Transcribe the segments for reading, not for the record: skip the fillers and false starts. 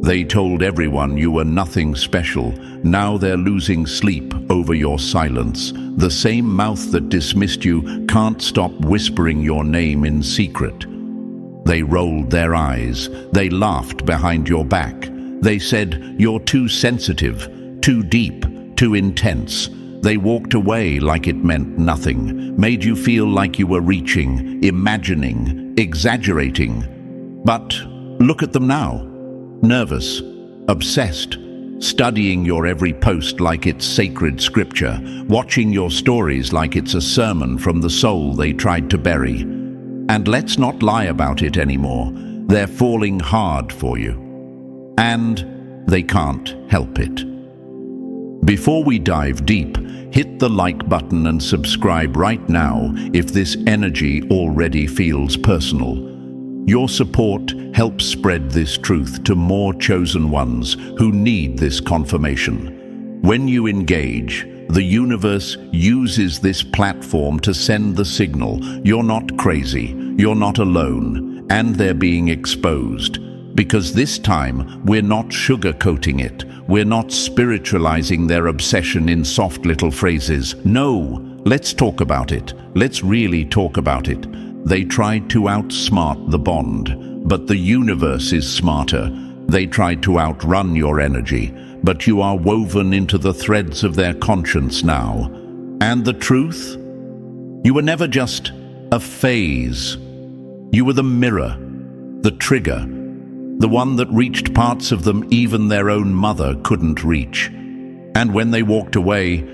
They told everyone you were nothing special. Now they're losing sleep over your silence. The same mouth that dismissed you can't stop whispering your name in secret. They rolled their eyes. They laughed behind your back. They said, "You're too sensitive, too deep, too intense." They walked away like it meant nothing, made you feel like you were reaching, imagining, exaggerating. But look at them now. Nervous, obsessed, studying your every post like it's sacred scripture, watching your stories like it's a sermon from the soul they tried to bury. And let's not lie about it anymore. They're falling hard for you. And they can't help it. Before we dive deep, hit the like button and subscribe right now if this energy already feels personal. Your support helps spread this truth to more chosen ones who need this confirmation. When you engage, the universe uses this platform to send the signal you're not crazy, you're not alone, and they're being exposed. Because this time, we're not sugarcoating it. We're not spiritualizing their obsession in soft little phrases. No, let's talk about it. Let's really talk about it. They tried to outsmart the bond, but the universe is smarter. They tried to outrun your energy, but you are woven into the threads of their conscience now. And the truth? You were never just a phase. You were the mirror, the trigger, the one that reached parts of them even their own mother couldn't reach. And when they walked away,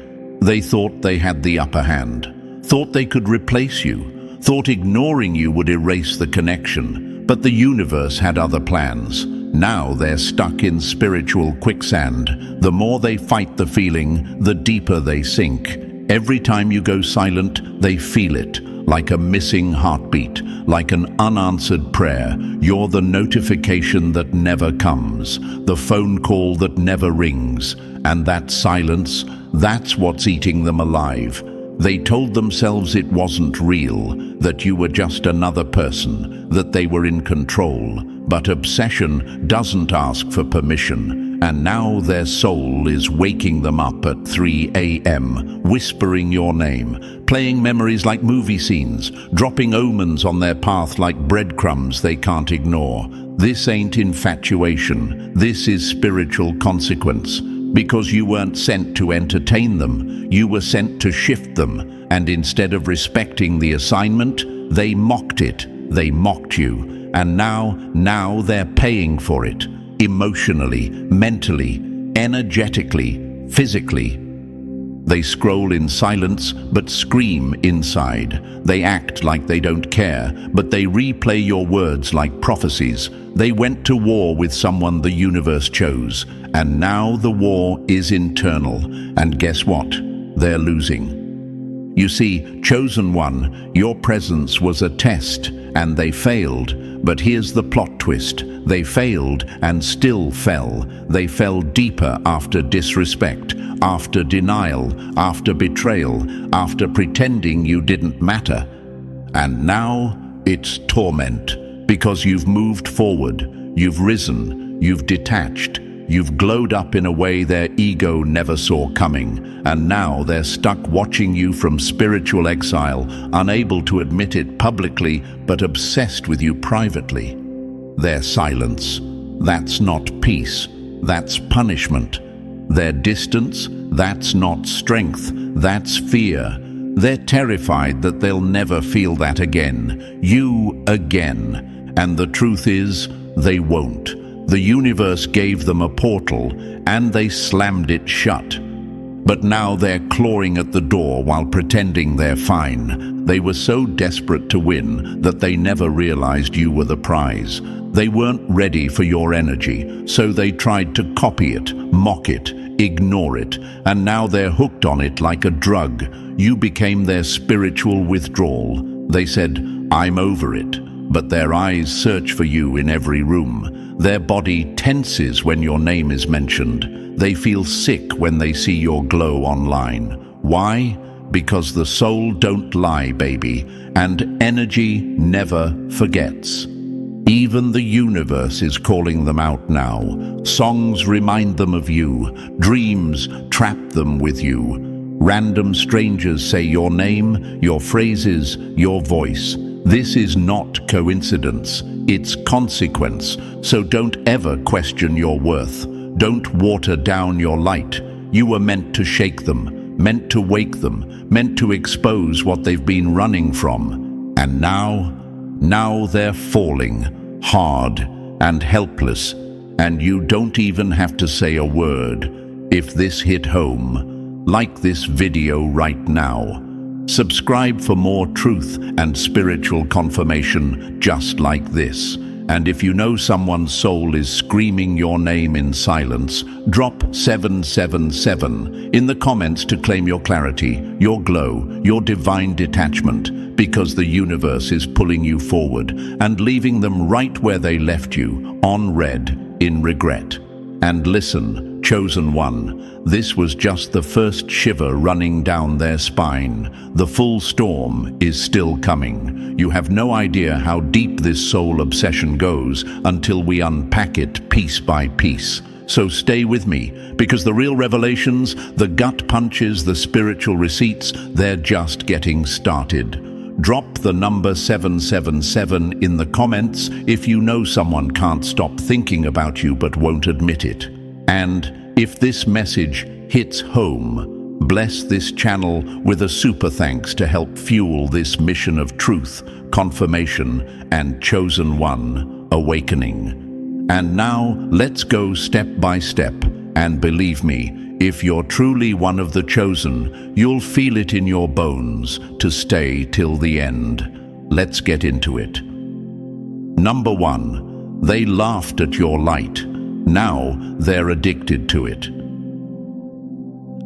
they thought they had the upper hand, thought they could replace you, thought ignoring you would erase the connection. But the universe had other plans. Now they're stuck in spiritual quicksand. The more they fight the feeling, the deeper they sink. Every time you go silent, they feel it. Like a missing heartbeat, like an unanswered prayer. You're the notification that never comes, the phone call that never rings. And that silence, that's what's eating them alive. They told themselves it wasn't real, that you were just another person, that they were in control. But obsession doesn't ask for permission. And now their soul is waking them up at 3 a.m., whispering your name, playing memories like movie scenes, dropping omens on their path like breadcrumbs they can't ignore. This ain't infatuation. This is spiritual consequence. Because you weren't sent to entertain them, you were sent to shift them. And instead of respecting the assignment, they mocked it. They mocked you. And now they're paying for it. Emotionally, mentally, energetically, physically. They scroll in silence, but scream inside. They act like they don't care, but they replay your words like prophecies. They went to war with someone the universe chose, and now the war is internal. And guess what? They're losing. You see, chosen one, your presence was a test, and they failed. But here's the plot twist. They failed and still fell. They fell deeper after disrespect, after denial, after betrayal, after pretending you didn't matter. And now it's torment, because you've moved forward, you've risen, you've detached, you've glowed up in a way their ego never saw coming. And now they're stuck watching you from spiritual exile, unable to admit it publicly, but obsessed with you privately. Their silence, that's not peace, that's punishment. Their distance, that's not strength, that's fear. They're terrified that they'll never feel that again, you again. And the truth is, they won't. The universe gave them a portal, and they slammed it shut. But now they're clawing at the door while pretending they're fine. They were so desperate to win that they never realized you were the prize. They weren't ready for your energy, so they tried to copy it, mock it, ignore it, and now they're hooked on it like a drug. You became their spiritual withdrawal. They said, "I'm over it," but their eyes search for you in every room. Their body tenses when your name is mentioned. They feel sick when they see your glow online. Why? Because the soul don't lie, baby, and energy never forgets. Even the universe is calling them out now. Songs remind them of you. Dreams trap them with you. Random strangers say your name, your phrases, your voice. This is not coincidence. It's consequence. So don't ever question your worth. Don't water down your light. You were meant to shake them, meant to wake them, meant to expose what they've been running from. And now they're falling, hard and helpless, and you don't even have to say a word. If this hit home, like this video right now. Subscribe for more truth and spiritual confirmation just like this. And if you know someone's soul is screaming your name in silence, drop 777 in the comments to claim your clarity, your glow, your divine detachment, because the universe is pulling you forward and leaving them right where they left you, on red, in regret. And listen, chosen one, this was just the first shiver running down their spine. The full storm is still coming. You have no idea how deep this soul obsession goes until we unpack it piece by piece. So stay with me, because the real revelations, the gut punches, the spiritual receipts, they're just getting started. Drop the number 777 in the comments if you know someone can't stop thinking about you but won't admit it. And if this message hits home, bless this channel with a super thanks to help fuel this mission of truth, confirmation, and chosen one awakening. And now let's go step by step, and believe me, if you're truly one of the chosen, you'll feel it in your bones to stay till the end. Let's get into it. Number 1, they laughed at your light. Now they're addicted to it.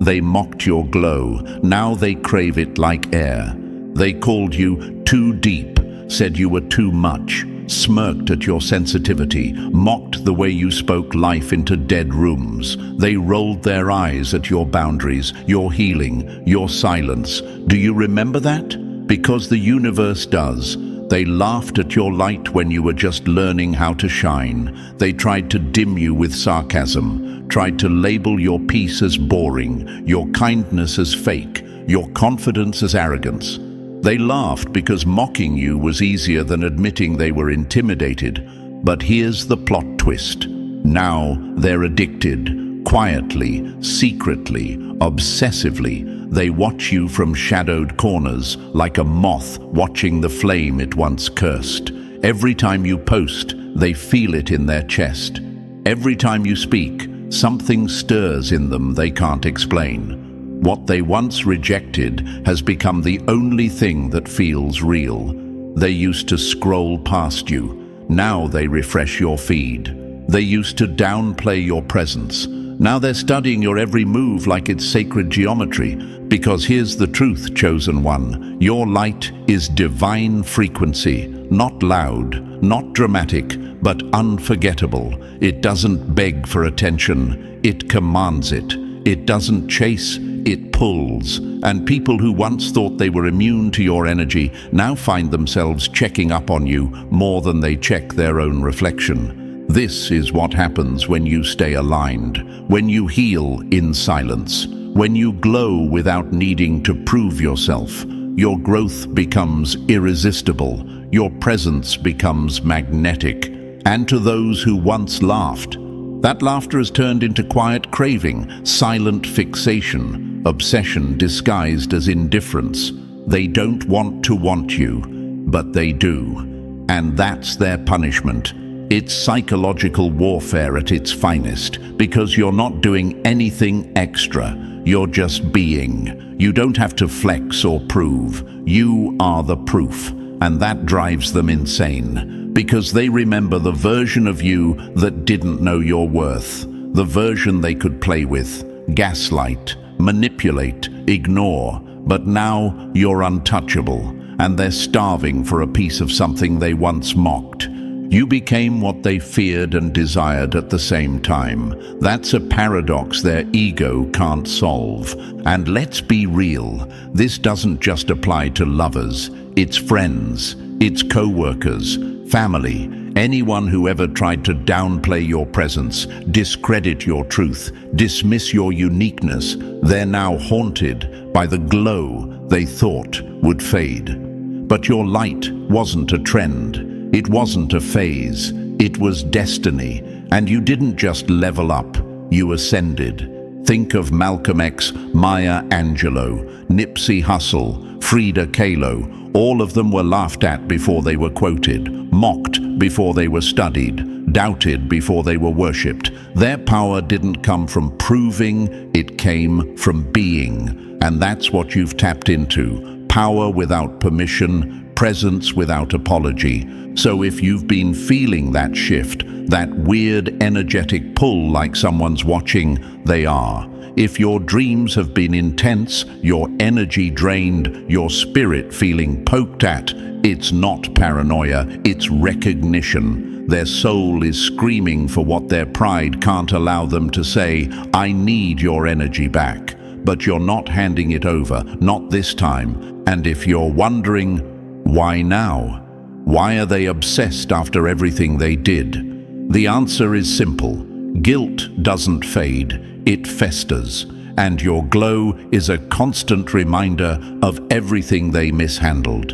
They mocked your glow. Now they crave it like air. They called you too deep, said you were too much, smirked at your sensitivity, mocked the way you spoke life into dead rooms. They rolled their eyes at your boundaries, your healing, your silence. Do you remember that? Because the universe does. They laughed at your light when you were just learning how to shine. They tried to dim you with sarcasm, tried to label your peace as boring, your kindness as fake, your confidence as arrogance. They laughed because mocking you was easier than admitting they were intimidated. But here's the plot twist. Now they're addicted, quietly, secretly, obsessively. They watch you from shadowed corners, like a moth watching the flame it once cursed. Every time you post, they feel it in their chest. Every time you speak, something stirs in them they can't explain. What they once rejected has become the only thing that feels real. They used to scroll past you. Now they refresh your feed. They used to downplay your presence. Now they're studying your every move like it's sacred geometry. Because here's the truth, chosen one. Your light is divine frequency, not loud, not dramatic, but unforgettable. It doesn't beg for attention. It commands it. It doesn't chase, it pulls. And people who once thought they were immune to your energy now find themselves checking up on you more than they check their own reflection. This is what happens when you stay aligned, when you heal in silence, when you glow without needing to prove yourself. Your growth becomes irresistible, your presence becomes magnetic. And to those who once laughed, that laughter has turned into quiet craving, silent fixation, obsession disguised as indifference. They don't want to want you, but they do. And that's their punishment. It's psychological warfare at its finest, because you're not doing anything extra. You're just being. You don't have to flex or prove. You are the proof. And that drives them insane, because they remember the version of you that didn't know your worth, the version they could play with, gaslight, manipulate, ignore. But now you're untouchable, and they're starving for a piece of something they once mocked. You became what they feared and desired at the same time. That's a paradox their ego can't solve. And let's be real, this doesn't just apply to lovers. It's friends, it's co-workers, family, Anyone who ever tried to downplay your presence, discredit your truth, dismiss your uniqueness, they're now haunted by the glow they thought would fade. But your light wasn't a trend. It wasn't a phase. It was destiny. And you didn't just level up, you ascended. Think of Malcolm X, Maya Angelou, Nipsey Hussle, Frida Kahlo. All of them were laughed at before they were quoted, mocked before they were studied, doubted before they were worshipped. Their power didn't come from proving, it came from being. And that's what you've tapped into. Power without permission, presence without apology. So if you've been feeling that shift, that weird energetic pull like someone's watching, they are. If your dreams have been intense, your energy drained, your spirit feeling poked at, it's not paranoia, it's recognition. Their soul is screaming for what their pride can't allow them to say. I need your energy back. But you're not handing it over, not this time. And if you're wondering, why now? Why are they obsessed after everything they did? The answer is simple. Guilt doesn't fade, it festers. And your glow is a constant reminder of everything they mishandled.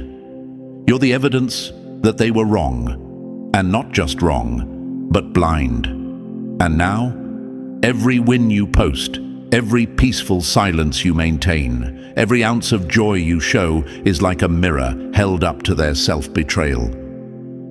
You're the evidence that they were wrong. And not just wrong, but blind. And now, every win you post, every peaceful silence you maintain, every ounce of joy you show is like a mirror held up to their self-betrayal.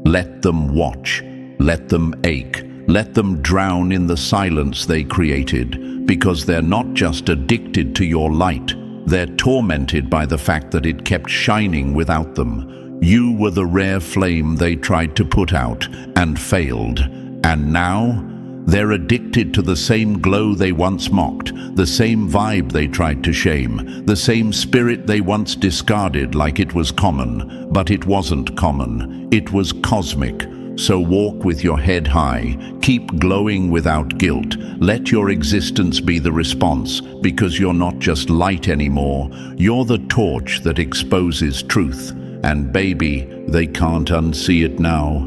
Let them watch, let them ache, let them drown in the silence they created, because they're not just addicted to your light, they're tormented by the fact that it kept shining without them. You were the rare flame they tried to put out and failed, and now they're addicted to the same glow they once mocked, the same vibe they tried to shame, the same spirit they once discarded like it was common. But it wasn't common, it was cosmic. So walk with your head high, keep glowing without guilt. Let your existence be the response, because you're not just light anymore, you're the torch that exposes truth. And baby, they can't unsee it now.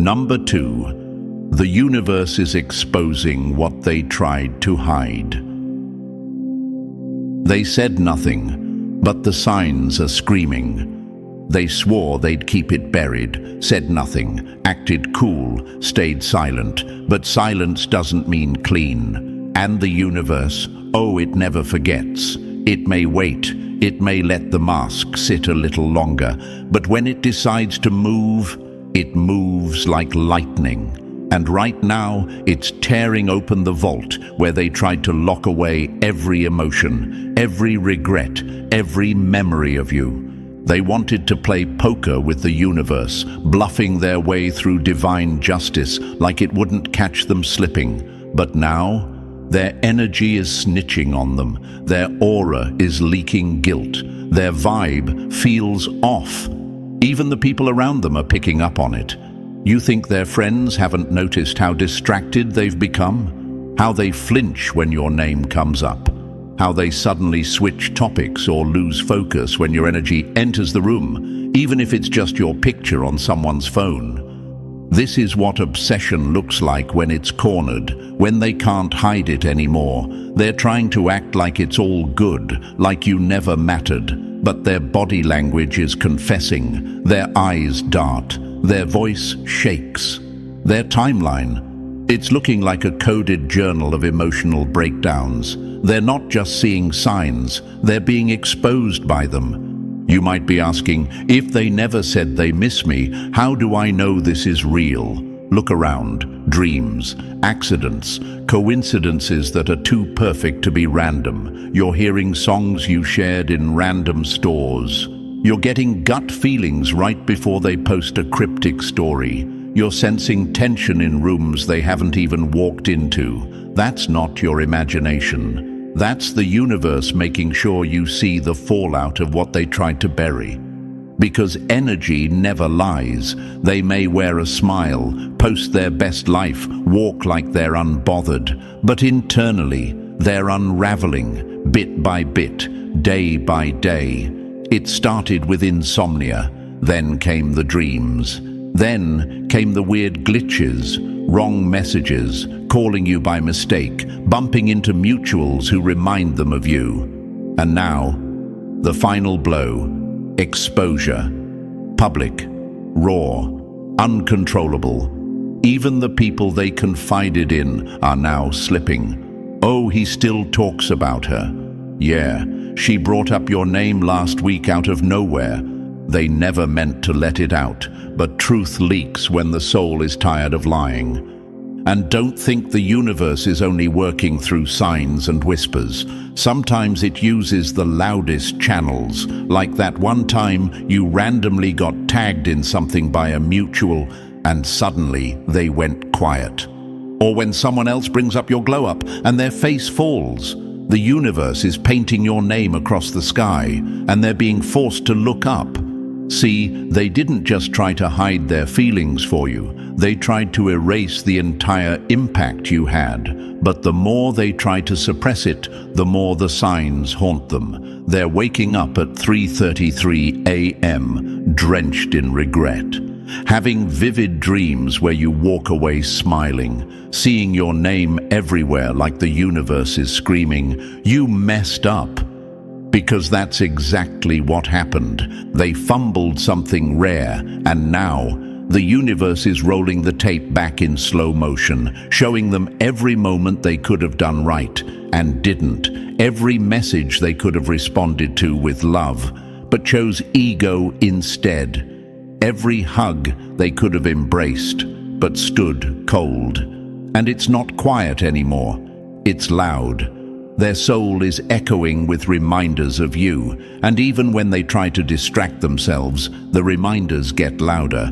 Number 2. The universe is exposing what they tried to hide. They said nothing, but the signs are screaming. They swore they'd keep it buried, said nothing, acted cool, stayed silent. But silence doesn't mean clean. And the universe, oh, it never forgets. It may wait, it may let the mask sit a little longer, but when it decides to move, it moves like lightning. And right now, it's tearing open the vault where they tried to lock away every emotion, every regret, every memory of you. They wanted to play poker with the universe, bluffing their way through divine justice like it wouldn't catch them slipping. But now, their energy is snitching on them. Their aura is leaking guilt. Their vibe feels off. Even the people around them are picking up on it. You think their friends haven't noticed how distracted they've become? How they flinch when your name comes up? How they suddenly switch topics or lose focus when your energy enters the room, even if it's just your picture on someone's phone? This is what obsession looks like when it's cornered, when they can't hide it anymore. They're trying to act like it's all good, like you never mattered, but their body language is confessing, their eyes dart, their voice shakes. Their timeline, it's looking like a coded journal of emotional breakdowns. They're not just seeing signs, they're being exposed by them. You might be asking, if they never said they miss me, how do I know this is real? Look around. Dreams, accidents, coincidences that are too perfect to be random. You're hearing songs you shared in random stores. You're getting gut feelings right before they post a cryptic story. You're sensing tension in rooms they haven't even walked into. That's not your imagination. That's the universe making sure you see the fallout of what they tried to bury. Because energy never lies. They may wear a smile, post their best life, walk like they're unbothered, but internally, they're unraveling, bit by bit, day by day. It started with insomnia, then came the dreams. Then came the weird glitches, wrong messages, calling you by mistake, bumping into mutuals who remind them of you. And now, the final blow, exposure. Public, raw, uncontrollable. Even the people they confided in are now slipping. Oh, he still talks about her. Yeah, she brought up your name last week out of nowhere. They never meant to let it out, but truth leaks when the soul is tired of lying. And don't think the universe is only working through signs and whispers. Sometimes it uses the loudest channels, like that one time you randomly got tagged in something by a mutual and suddenly they went quiet. Or when someone else brings up your glow-up and their face falls. The universe is painting your name across the sky and they're being forced to look up. See, they didn't just try to hide their feelings for you. They tried to erase the entire impact you had. But the more they try to suppress it, the more the signs haunt them. They're waking up at 3:33 a.m., drenched in regret. Having vivid dreams where you walk away smiling, seeing your name everywhere like the universe is screaming, "You messed up." Because that's exactly what happened. They fumbled something rare, and now the universe is rolling the tape back in slow motion, showing them every moment they could have done right and didn't, every message they could have responded to with love, but chose ego instead, every hug they could have embraced, but stood cold. And it's not quiet anymore, it's loud. Their soul is echoing with reminders of you, and even when they try to distract themselves, the reminders get louder.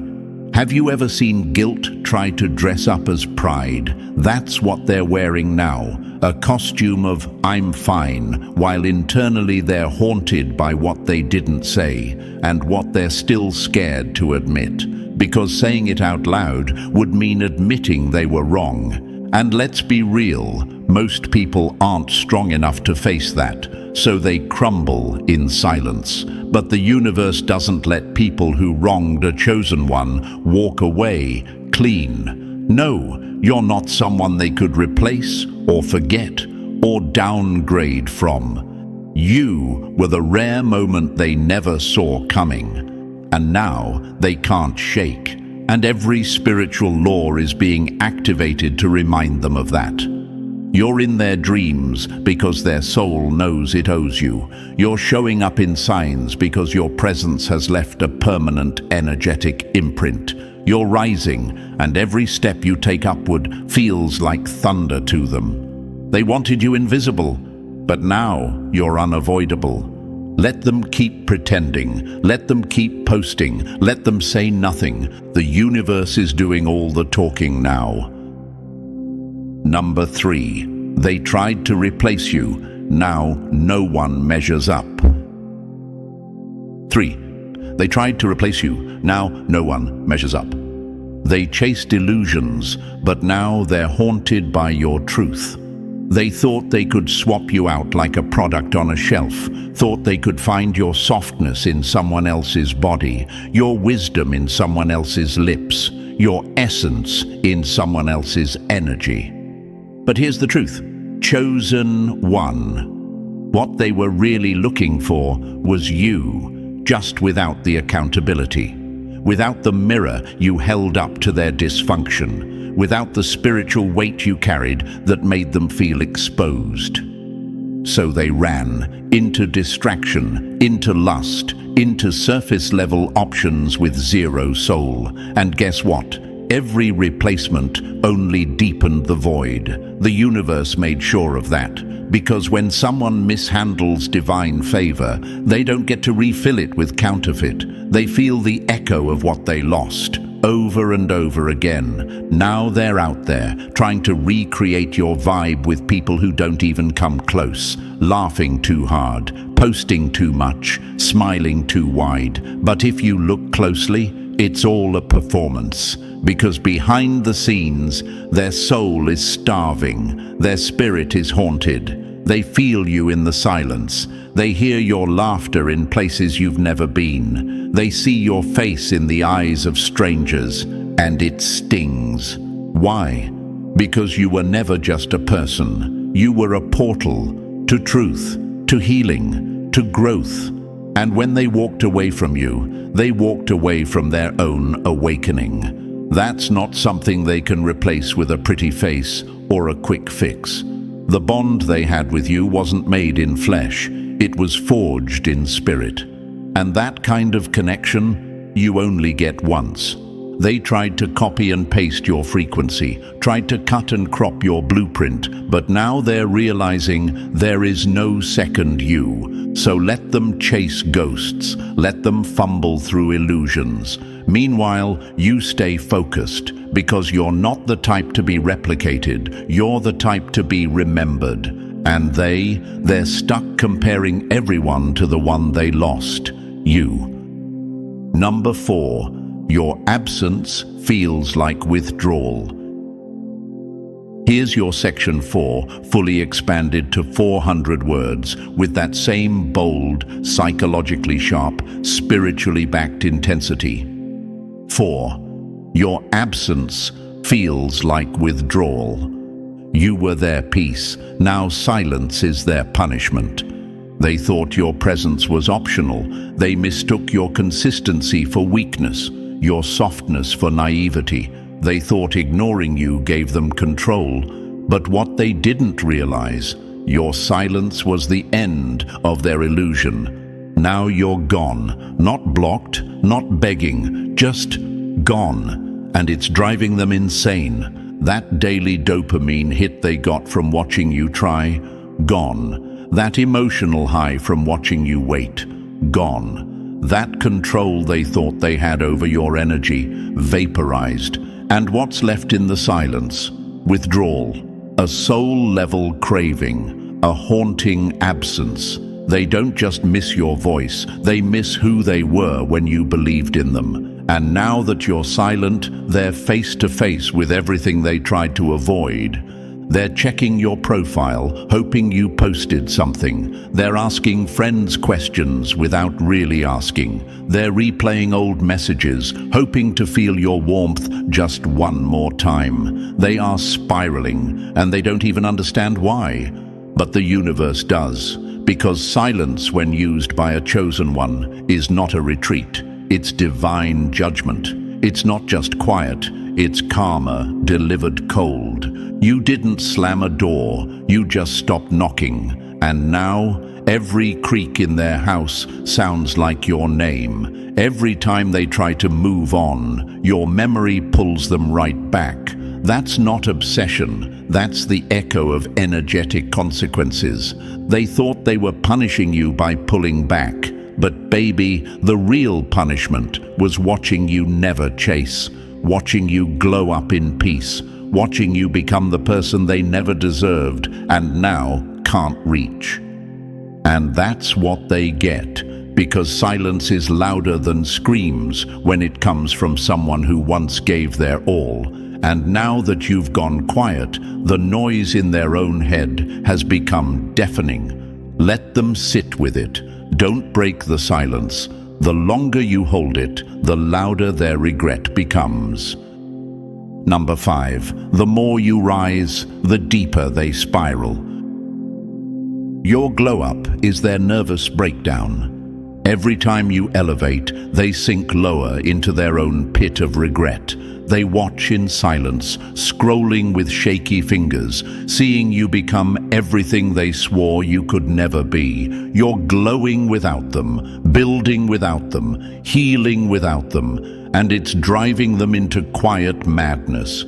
Have you ever seen guilt try to dress up as pride? That's what they're wearing now, a costume of "I'm fine," while internally they're haunted by what they didn't say, and what they're still scared to admit. Because saying it out loud would mean admitting they were wrong. And let's be real, most people aren't strong enough to face that, so they crumble in silence. But the universe doesn't let people who wronged a chosen one walk away clean. No, you're not someone they could replace or forget or downgrade from. You were the rare moment they never saw coming. And now they can't shake. And every spiritual law is being activated to remind them of that. You're in their dreams because their soul knows it owes you. You're showing up in signs because your presence has left a permanent energetic imprint. You're rising, and every step you take upward feels like thunder to them. They wanted you invisible, but now you're unavoidable. Let them keep pretending, let them keep posting, let them say nothing. The universe is doing all the talking now. Number 3, they tried to replace you. Now no one measures up. 3, they tried to replace you. Now no one measures up. They chased illusions, but now they're haunted by your truth. They thought they could swap you out like a product on a shelf, thought they could find your softness in someone else's body, your wisdom in someone else's lips, your essence in someone else's energy. But here's the truth. Chosen one. What they were really looking for was you, just without the accountability, without the mirror you held up to their dysfunction, without the spiritual weight you carried that made them feel exposed. So they ran into distraction, into lust, into surface-level options with zero soul. And guess what? Every replacement only deepened the void. The universe made sure of that, because when someone mishandles divine favor, they don't get to refill it with counterfeit. They feel the echo of what they lost, over and over again. Now they're out there, trying to recreate your vibe with people who don't even come close, laughing too hard, posting too much, smiling too wide. But if you look closely, it's all a performance. Because behind the scenes, their soul is starving, their spirit is haunted, They feel you in the silence. They hear your laughter in places you've never been. They see your face in the eyes of strangers, and it stings. Why? Because you were never just a person. You were a portal to truth, to healing, to growth. And when they walked away from you, they walked away from their own awakening. That's not something they can replace with a pretty face or a quick fix. The bond they had with you wasn't made in flesh, it was forged in spirit. And that kind of connection, you only get once. They tried to copy and paste your frequency, tried to cut and crop your blueprint, but now they're realizing there is no second you. So let them chase ghosts, let them fumble through illusions. Meanwhile, you stay focused, because you're not the type to be replicated, you're the type to be remembered. And they're stuck comparing everyone to the one they lost, you. Number 4. Your absence feels like withdrawal. Here's your section 4, fully expanded to 400 words, with that same bold, psychologically sharp, spiritually backed intensity. 4. Your absence feels like withdrawal. You were their peace, now silence is their punishment. They thought your presence was optional. They mistook your consistency for weakness, your softness for naivety. They thought ignoring you gave them control. But what they didn't realize, your silence was the end of their illusion. Now you're gone, not blocked, not begging, just gone. And it's driving them insane. That daily dopamine hit they got from watching you try, gone. That emotional high from watching you wait, gone. That control they thought they had over your energy, vaporized. And what's left in the silence? Withdrawal. A soul-level craving. A haunting absence. They don't just miss your voice, they miss who they were when you believed in them. And now that you're silent, they're face to face with everything they tried to avoid. They're checking your profile, hoping you posted something. They're asking friends questions without really asking. They're replaying old messages, hoping to feel your warmth just one more time. They are spiraling, and they don't even understand why. But the universe does, because silence, when used by a chosen one, is not a retreat. It's divine judgment. It's not just quiet, it's karma delivered cold. You didn't slam a door, you just stopped knocking. And now, every creak in their house sounds like your name. Every time they try to move on, your memory pulls them right back. That's not obsession, that's the echo of energetic consequences. They thought they were punishing you by pulling back. But baby, the real punishment was watching you never chase, watching you glow up in peace, watching you become the person they never deserved and now can't reach. And that's what they get, because silence is louder than screams when it comes from someone who once gave their all. And now that you've gone quiet, the noise in their own head has become deafening. Let them sit with it. Don't break the silence. The longer you hold it, the louder their regret becomes. Number 5. The more you rise, the deeper they spiral. Your glow-up is their nervous breakdown. Every time you elevate, they sink lower into their own pit of regret. They watch in silence, scrolling with shaky fingers, seeing you become everything they swore you could never be. You're glowing without them, building without them, healing without them, and it's driving them into quiet madness.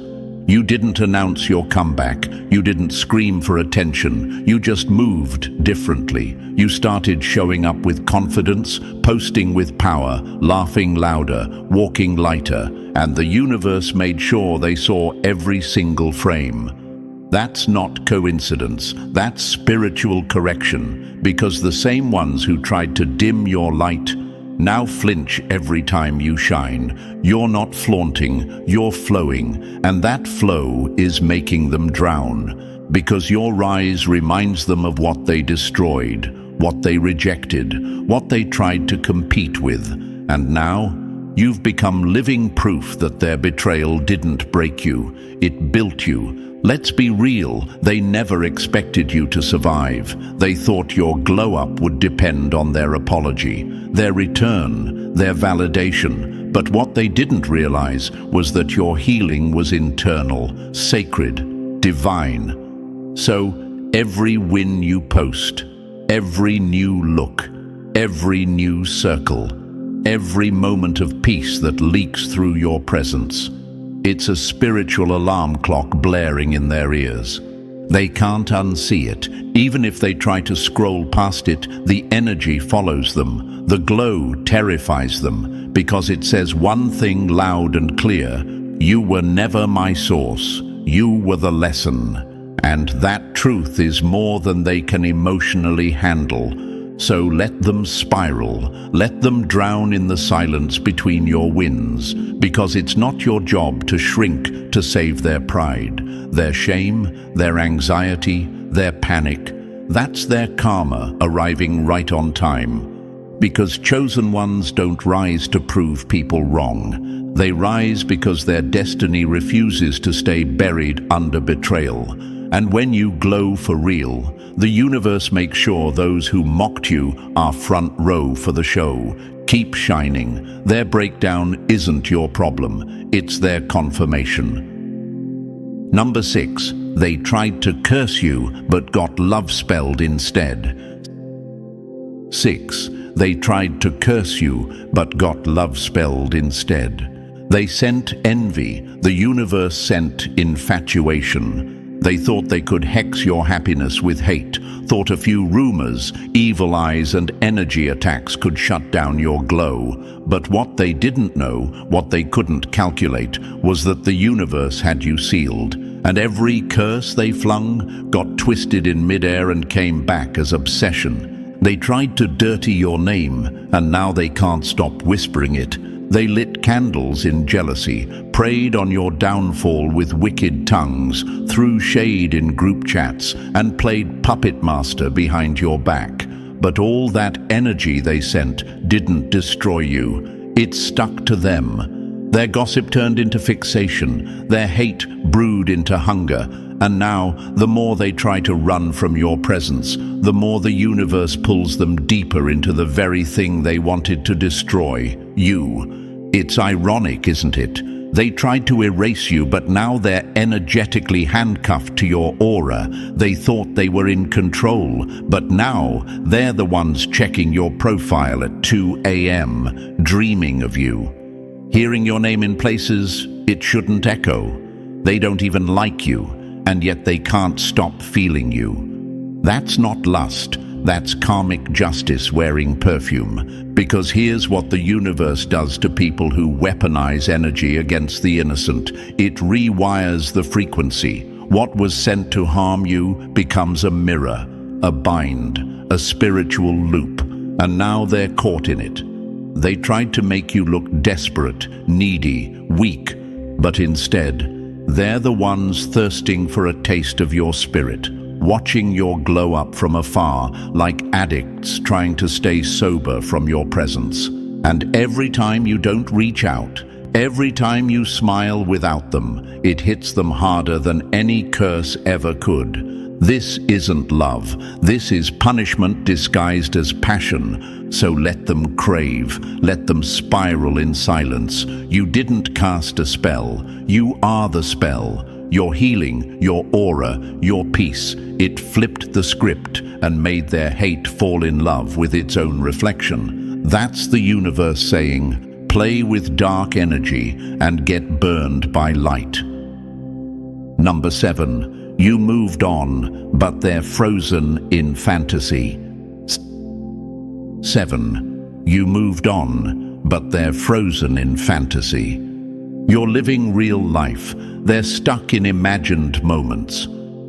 You didn't announce your comeback. You didn't scream for attention. You just moved differently. You started showing up with confidence, posting with power, laughing louder, walking lighter, and the universe made sure they saw every single frame. That's not coincidence. That's spiritual correction, because the same ones who tried to dim your light now flinch every time you shine. You're not flaunting, you're flowing, and that flow is making them drown. because your rise reminds them of what they destroyed, what they rejected, what they tried to compete with. And now, you've become living proof that their betrayal didn't break you, it built you. Let's be real, they never expected you to survive. They thought your glow-up would depend on their apology, their return, their validation. But what they didn't realize was that your healing was internal, sacred, divine. So, every win you post, every new look, every new circle, every moment of peace that leaks through your presence, it's a spiritual alarm clock blaring in their ears. They can't unsee it. Even if they try to scroll past it, the energy follows them. The glow terrifies them, because it says one thing loud and clear: you were never my source. You were the lesson. And that truth is more than they can emotionally handle. So let them spiral, let them drown in the silence between your wins, because it's not your job to shrink to save their pride, their shame, their anxiety, their panic. That's their karma arriving right on time. Because chosen ones don't rise to prove people wrong. They rise because their destiny refuses to stay buried under betrayal. And when you glow for real, the universe makes sure those who mocked you are front row for the show. Keep shining. Their breakdown isn't your problem. It's their confirmation. Number 6, they tried to curse you but got love spelled instead. 6. They tried to curse you but got love spelled instead. They sent envy. The universe sent infatuation. They thought they could hex your happiness with hate, thought a few rumors, evil eyes and energy attacks could shut down your glow. But what they didn't know, what they couldn't calculate, was that the universe had you sealed. And every curse they flung got twisted in midair and came back as obsession. They tried to dirty your name, and now they can't stop whispering it. They lit candles in jealousy, preyed on your downfall with wicked tongues, threw shade in group chats, and played puppet master behind your back. But all that energy they sent didn't destroy you. It stuck to them. Their gossip turned into fixation, their hate brewed into hunger. And now, the more they try to run from your presence, the more the universe pulls them deeper into the very thing they wanted to destroy, you. It's ironic, isn't it? They tried to erase you, but now they're energetically handcuffed to your aura. They thought they were in control, but now they're the ones checking your profile at 2 a.m., dreaming of you. Hearing your name in places it shouldn't echo. They don't even like you, and yet they can't stop feeling you. That's not lust. That's karmic justice wearing perfume. Because here's what the universe does to people who weaponize energy against the innocent. It rewires the frequency. What was sent to harm you becomes a mirror, a bind, a spiritual loop. And now they're caught in it. They tried to make you look desperate, needy, weak. But instead, they're the ones thirsting for a taste of your spirit, watching your glow up from afar, like addicts trying to stay sober from your presence. And every time you don't reach out, every time you smile without them, it hits them harder than any curse ever could. This isn't love. This is punishment disguised as passion. So let them crave. Let them spiral in silence. You didn't cast a spell. You are the spell. Your healing, your aura, your peace. It flipped the script and made their hate fall in love with its own reflection. That's the universe saying, play with dark energy and get burned by light. Number 7. You moved on, but they're frozen in fantasy. 7. You moved on, but they're frozen in fantasy. You're living real life. They're stuck in imagined moments.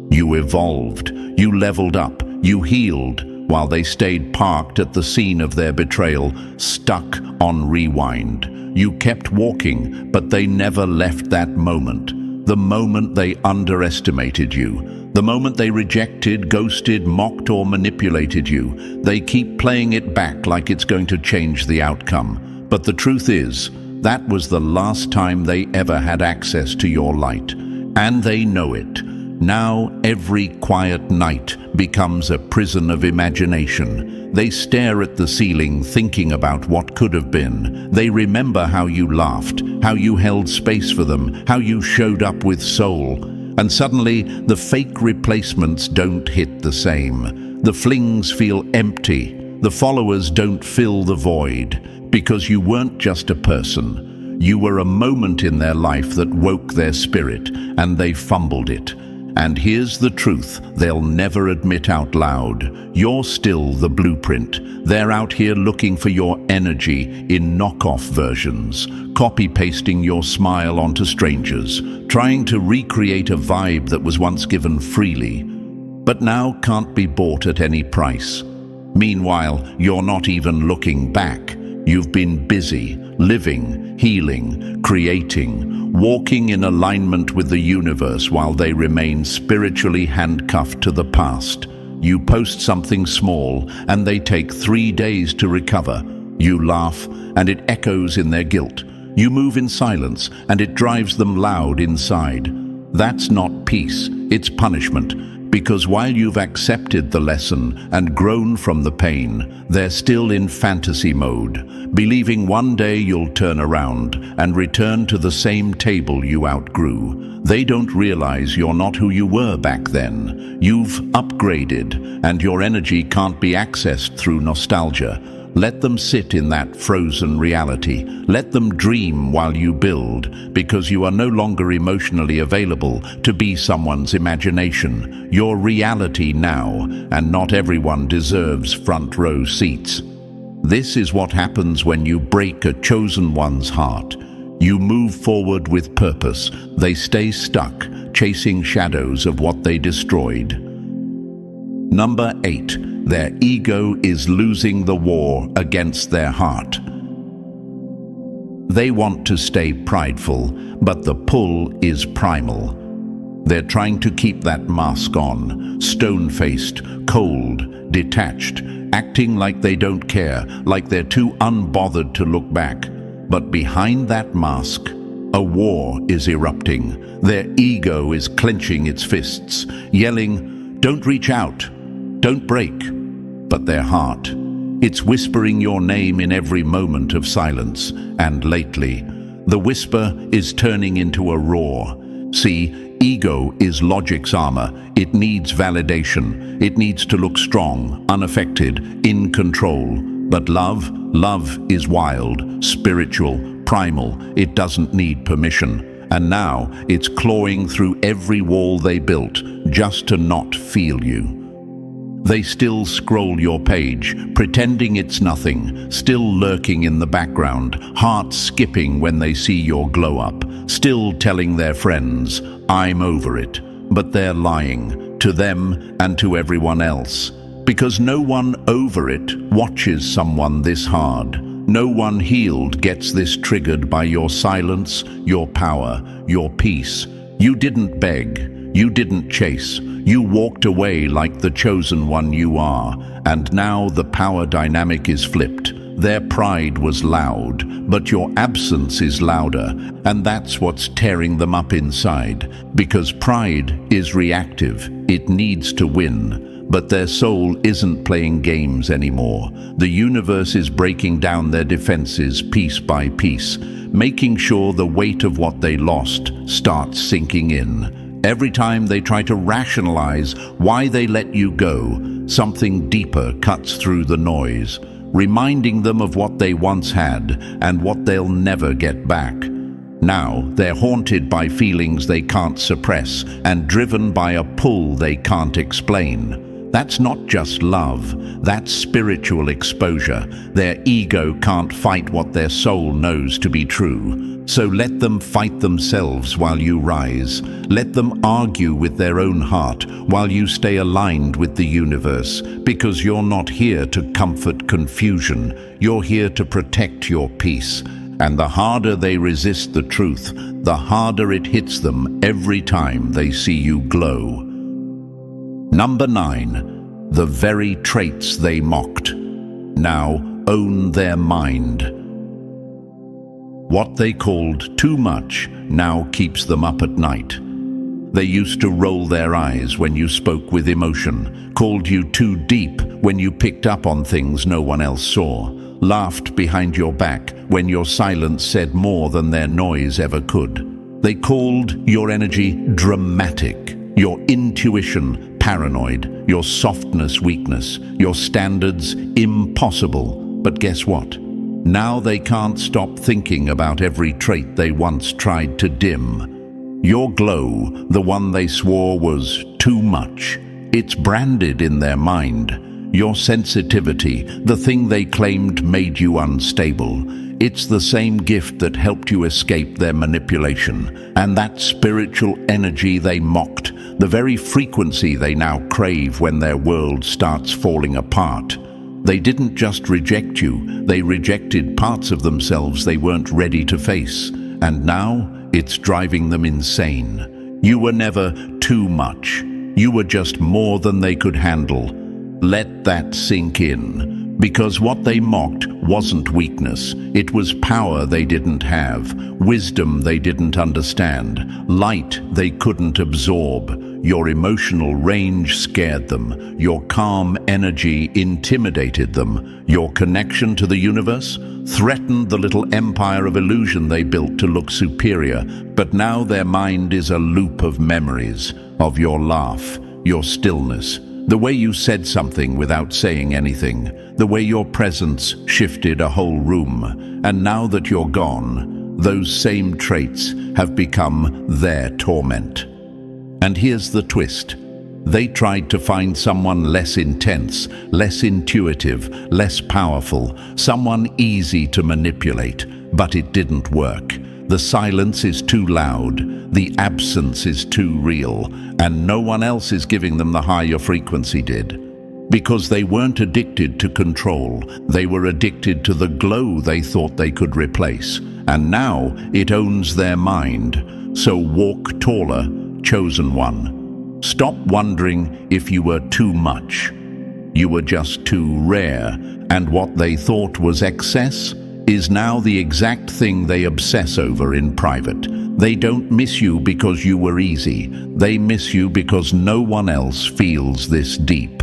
You evolved, you leveled up, you healed, while they stayed parked at the scene of their betrayal, stuck on rewind. You kept walking, but they never left that moment. The moment they underestimated you, The moment they rejected, ghosted, mocked, or manipulated you, they keep playing it back like it's going to change the outcome. But the truth is, that was the last time they ever had access to your light. And they know it. Now every quiet night becomes a prison of imagination. They stare at the ceiling thinking about what could have been. They remember how you laughed, how you held space for them, how you showed up with soul. And suddenly, the fake replacements don't hit the same. The flings feel empty. The followers don't fill the void. Because you weren't just a person. You were a moment in their life that woke their spirit, and they fumbled it. And here's the truth they'll never admit out loud. You're still the blueprint. They're out here looking for your energy in knockoff versions, copy-pasting your smile onto strangers, trying to recreate a vibe that was once given freely, but now can't be bought at any price. Meanwhile, you're not even looking back. You've been busy, living, healing, creating, walking in alignment with the universe while they remain spiritually handcuffed to the past. You post something small and they take 3 days to recover. You laugh and it echoes in their guilt. You move in silence and it drives them loud inside. That's not peace, it's punishment. Because while you've accepted the lesson and grown from the pain, they're still in fantasy mode, believing one day you'll turn around and return to the same table you outgrew. They don't realize you're not who you were back then. You've upgraded, and your energy can't be accessed through nostalgia. Let them sit in that frozen reality. Let them dream while you build, because you are no longer emotionally available to be someone's imagination. You're reality now, and not everyone deserves front row seats. This is what happens when you break a chosen one's heart. You move forward with purpose. They stay stuck, chasing shadows of what they destroyed. Number 8. Their ego is losing the war against their heart. They want to stay prideful, but the pull is primal. They're trying to keep that mask on, stone-faced, cold, detached, acting like they don't care, like they're too unbothered to look back. But behind that mask, a war is erupting. Their ego is clenching its fists, yelling, "Don't reach out, don't break." But their heart, it's whispering your name in every moment of silence. And lately, the whisper is turning into a roar. See, ego is logic's armor. It needs validation. It needs to look strong, unaffected, in control. But love is wild, spiritual, primal. It doesn't need permission. And now it's clawing through every wall they built just to not feel you. They still scroll your page, pretending it's nothing, still lurking in the background, hearts skipping when they see your glow up, still telling their friends, "I'm over it." But they're lying, to them and to everyone else. Because no one over it watches someone this hard. No one healed gets this triggered by your silence, your power, your peace. You didn't beg, you didn't chase. You walked away like the chosen one you are, and now the power dynamic is flipped. Their pride was loud, but your absence is louder, and that's what's tearing them up inside. Because pride is reactive, it needs to win. But their soul isn't playing games anymore. The universe is breaking down their defenses piece by piece, making sure the weight of what they lost starts sinking in. Every time they try to rationalize why they let you go, something deeper cuts through the noise, reminding them of what they once had and what they'll never get back. Now they're haunted by feelings they can't suppress and driven by a pull they can't explain. That's not just love, that's spiritual exposure. Their ego can't fight what their soul knows to be true. So let them fight themselves while you rise. Let them argue with their own heart while you stay aligned with the universe. Because you're not here to comfort confusion, you're here to protect your peace. And the harder they resist the truth, the harder it hits them every time they see you glow. Number 9. The very traits they mocked now own their mind. What they called too much now keeps them up at night. They used to roll their eyes when you spoke with emotion, called you too deep when you picked up on things no one else saw, laughed behind your back when your silence said more than their noise ever could. They called your energy dramatic, your intuition paranoid, your softness weakness, your standards impossible. But guess what? Now they can't stop thinking about every trait they once tried to dim. Your glow, the one they swore was too much, it's branded in their mind. Your sensitivity, the thing they claimed made you unstable, it's the same gift that helped you escape their manipulation. And that spiritual energy they mocked, the very frequency they now crave when their world starts falling apart. They didn't just reject you, they rejected parts of themselves they weren't ready to face. And now, it's driving them insane. You were never too much. You were just more than they could handle. Let that sink in. Because what they mocked wasn't weakness. It was power they didn't have, wisdom they didn't understand, light they couldn't absorb. Your emotional range scared them. Your calm energy intimidated them. Your connection to the universe threatened the little empire of illusion they built to look superior. But now their mind is a loop of memories, of your laugh, your stillness, the way you said something without saying anything, the way your presence shifted a whole room. And now that you're gone, those same traits have become their torment. And here's the twist. They tried to find someone less intense, less intuitive, less powerful, someone easy to manipulate, but it didn't work. The silence is too loud, the absence is too real, and no one else is giving them the high your frequency did. Because they weren't addicted to control, they were addicted to the glow they thought they could replace. And now it owns their mind. So walk taller, chosen one. Stop wondering if you were too much. You were just too rare, and what they thought was excess is now the exact thing they obsess over in private. They don't miss you because you were easy. They miss you because no one else feels this deep.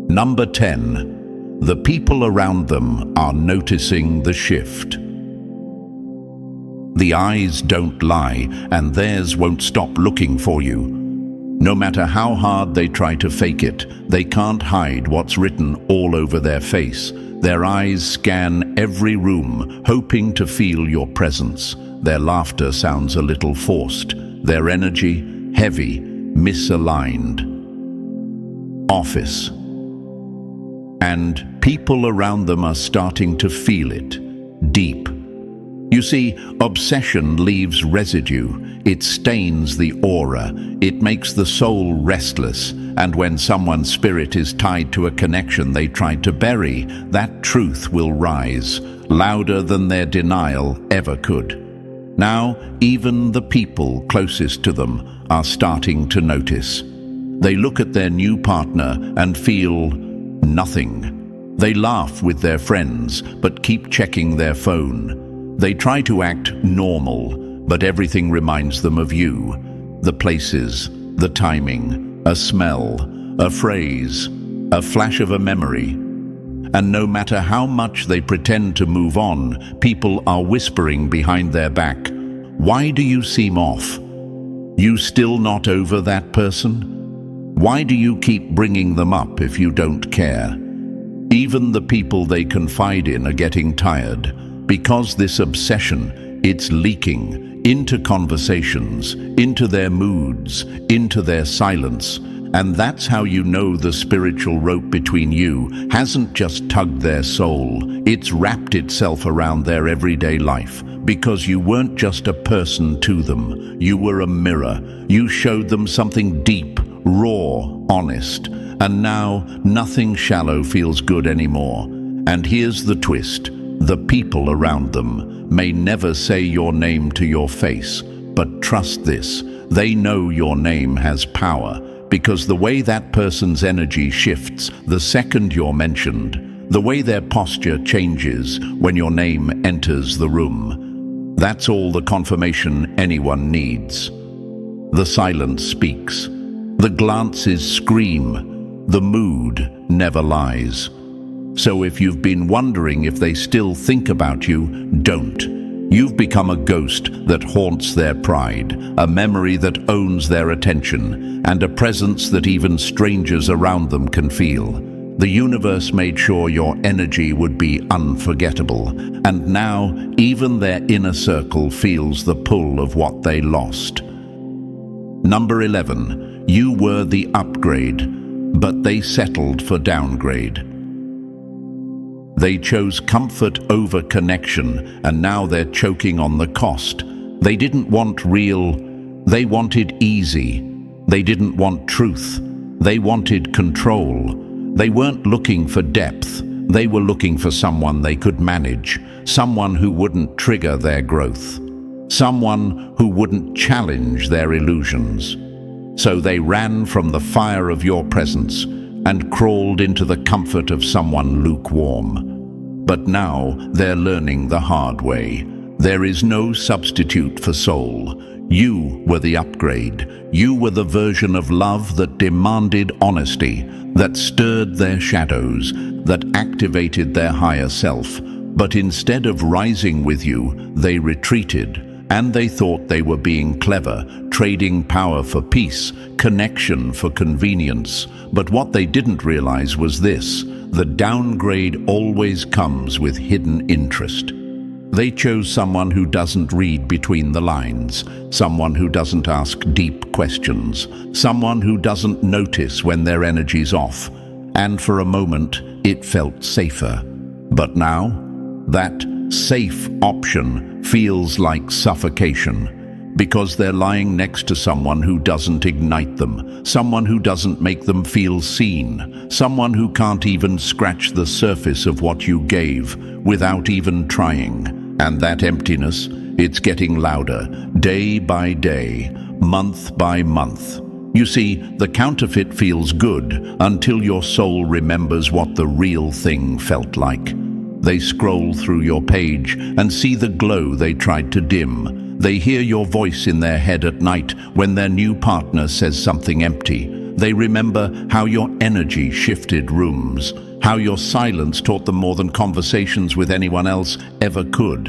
Number 10. The people around them are noticing the shift. The eyes don't lie, and theirs won't stop looking for you. No matter how hard they try to fake it, they can't hide what's written all over their face. Their eyes scan every room, hoping to feel your presence. Their laughter sounds a little forced. Their energy, heavy, misaligned. Office. And people around them are starting to feel it, deep. You see, obsession leaves residue. It stains the aura. It makes the soul restless. And when someone's spirit is tied to a connection they tried to bury, that truth will rise, louder than their denial ever could. Now, even the people closest to them are starting to notice. They look at their new partner and feel nothing. They laugh with their friends, but keep checking their phone. They try to act normal, but everything reminds them of you. The places, the timing, a smell, a phrase, a flash of a memory. And no matter how much they pretend to move on, people are whispering behind their back, "Why do you seem off? You still not over that person? Why do you keep bringing them up if you don't care?" Even the people they confide in are getting tired. Because this obsession, it's leaking into conversations, into their moods, into their silence. And that's how you know the spiritual rope between you hasn't just tugged their soul, it's wrapped itself around their everyday life. Because you weren't just a person to them, you were a mirror. You showed them something deep, raw, honest. And now, nothing shallow feels good anymore. And here's the twist. The people around them may never say your name to your face, but trust this, they know your name has power. Because the way that person's energy shifts the second you're mentioned, the way their posture changes when your name enters the room, that's all the confirmation anyone needs. The silence speaks. The glances scream. The mood never lies. So if you've been wondering if they still think about you, don't. You've become a ghost that haunts their pride, a memory that owns their attention, and a presence that even strangers around them can feel. The universe made sure your energy would be unforgettable, and now even their inner circle feels the pull of what they lost. Number 11. You were the upgrade, but they settled for downgrade. They chose comfort over connection, and now they're choking on the cost. They didn't want real, they wanted easy. They didn't want truth, they wanted control. They weren't looking for depth, they were looking for someone they could manage, someone who wouldn't trigger their growth, someone who wouldn't challenge their illusions. So they ran from the fire of your presence and crawled into the comfort of someone lukewarm. But now they're learning the hard way. There is no substitute for soul. You were the upgrade. You were the version of love that demanded honesty, that stirred their shadows, that activated their higher self. But instead of rising with you, they retreated. And they thought they were being clever, trading power for peace, connection for convenience. But what they didn't realize was this: the downgrade always comes with hidden interest. They chose someone who doesn't read between the lines, someone who doesn't ask deep questions, someone who doesn't notice when their energy's off. And for a moment, it felt safer. But now, that safe option feels like suffocation, because they're lying next to someone who doesn't ignite them, someone who doesn't make them feel seen, someone who can't even scratch the surface of what you gave without even trying. And that emptiness, it's getting louder, day by day, month by month. You see, the counterfeit feels good until your soul remembers what the real thing felt like. They scroll through your page and see the glow they tried to dim. They hear your voice in their head at night when their new partner says something empty. They remember how your energy shifted rooms, how your silence taught them more than conversations with anyone else ever could.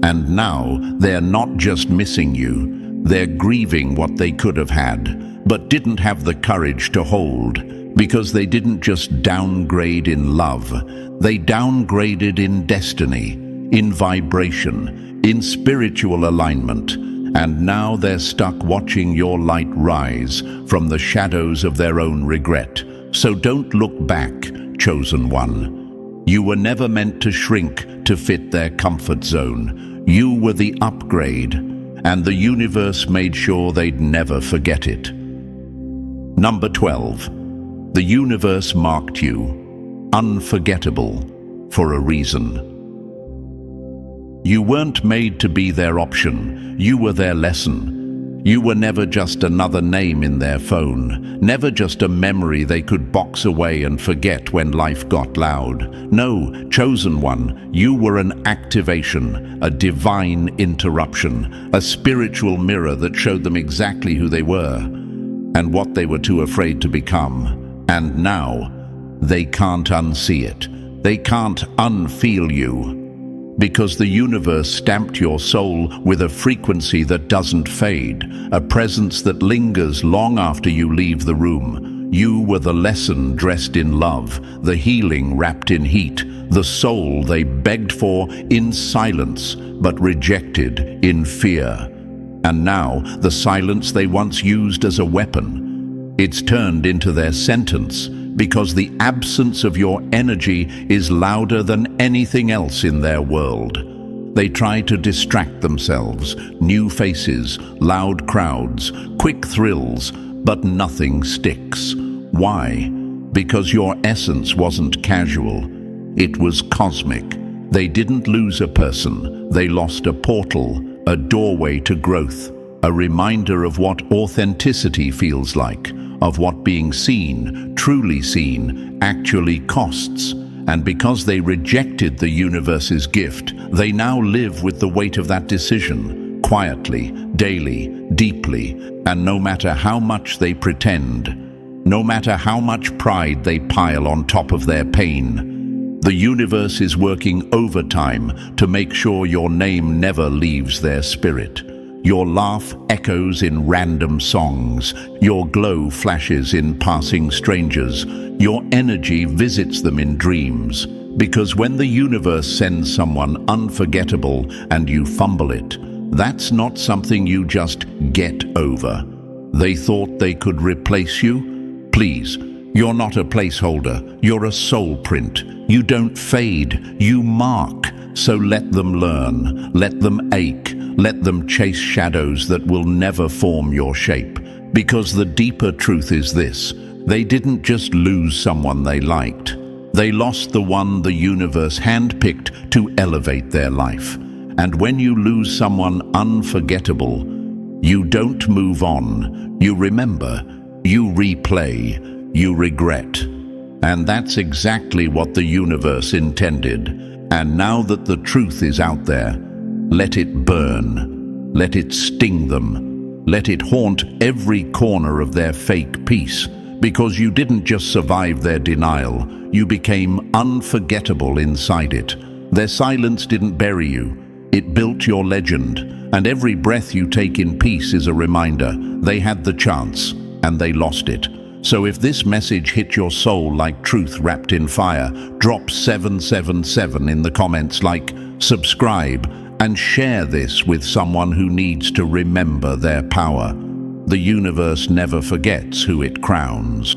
And now they're not just missing you, they're grieving what they could have had, but didn't have the courage to hold. Because they didn't just downgrade in love, they downgraded in destiny, in vibration, in spiritual alignment. And now they're stuck watching your light rise from the shadows of their own regret. So don't look back, chosen one. You were never meant to shrink to fit their comfort zone. You were the upgrade, and the universe made sure they'd never forget it. Number 12. The universe marked you unforgettable for a reason. You weren't made to be their option, you were their lesson. You were never just another name in their phone, never just a memory they could box away and forget when life got loud. No, chosen one, you were an activation, a divine interruption, a spiritual mirror that showed them exactly who they were and what they were too afraid to become. And now, they can't unsee it. They can't unfeel you. Because the universe stamped your soul with a frequency that doesn't fade, a presence that lingers long after you leave the room. You were the lesson dressed in love, the healing wrapped in heat, the soul they begged for in silence, but rejected in fear. And now, the silence they once used as a weapon, it's turned into their sentence, because the absence of your energy is louder than anything else in their world. They try to distract themselves, new faces, loud crowds, quick thrills, but nothing sticks. Why? Because your essence wasn't casual, it was cosmic. They didn't lose a person, they lost a portal, a doorway to growth, a reminder of what authenticity feels like. of what being seen, truly seen, actually costs. And because they rejected the universe's gift, they now live with the weight of that decision, quietly, daily, deeply, and no matter how much they pretend, no matter how much pride they pile on top of their pain, the universe is working overtime to make sure your name never leaves their spirit. Your laugh echoes in random songs, your glow flashes in passing strangers, your energy visits them in dreams. Because when the universe sends someone unforgettable and you fumble it, that's not something you just get over. They thought they could replace you? Please, you're not a placeholder, you're a soul print. You don't fade, you mark. So let them learn, let them ache, let them chase shadows that will never form your shape. Because the deeper truth is this: they didn't just lose someone they liked. They lost the one the universe handpicked to elevate their life. And when you lose someone unforgettable, you don't move on. You remember, you replay, you regret. And that's exactly what the universe intended. And now that the truth is out there, let it burn. Let it sting them. Let it haunt every corner of their fake peace. Because you didn't just survive their denial, you became unforgettable inside it. Their silence didn't bury you. It built your legend. And every breath you take in peace is a reminder. They had the chance, and they lost it. So if this message hit your soul like truth wrapped in fire, drop 777 in the comments, like, subscribe, and share this with someone who needs to remember their power. The universe never forgets who it crowns.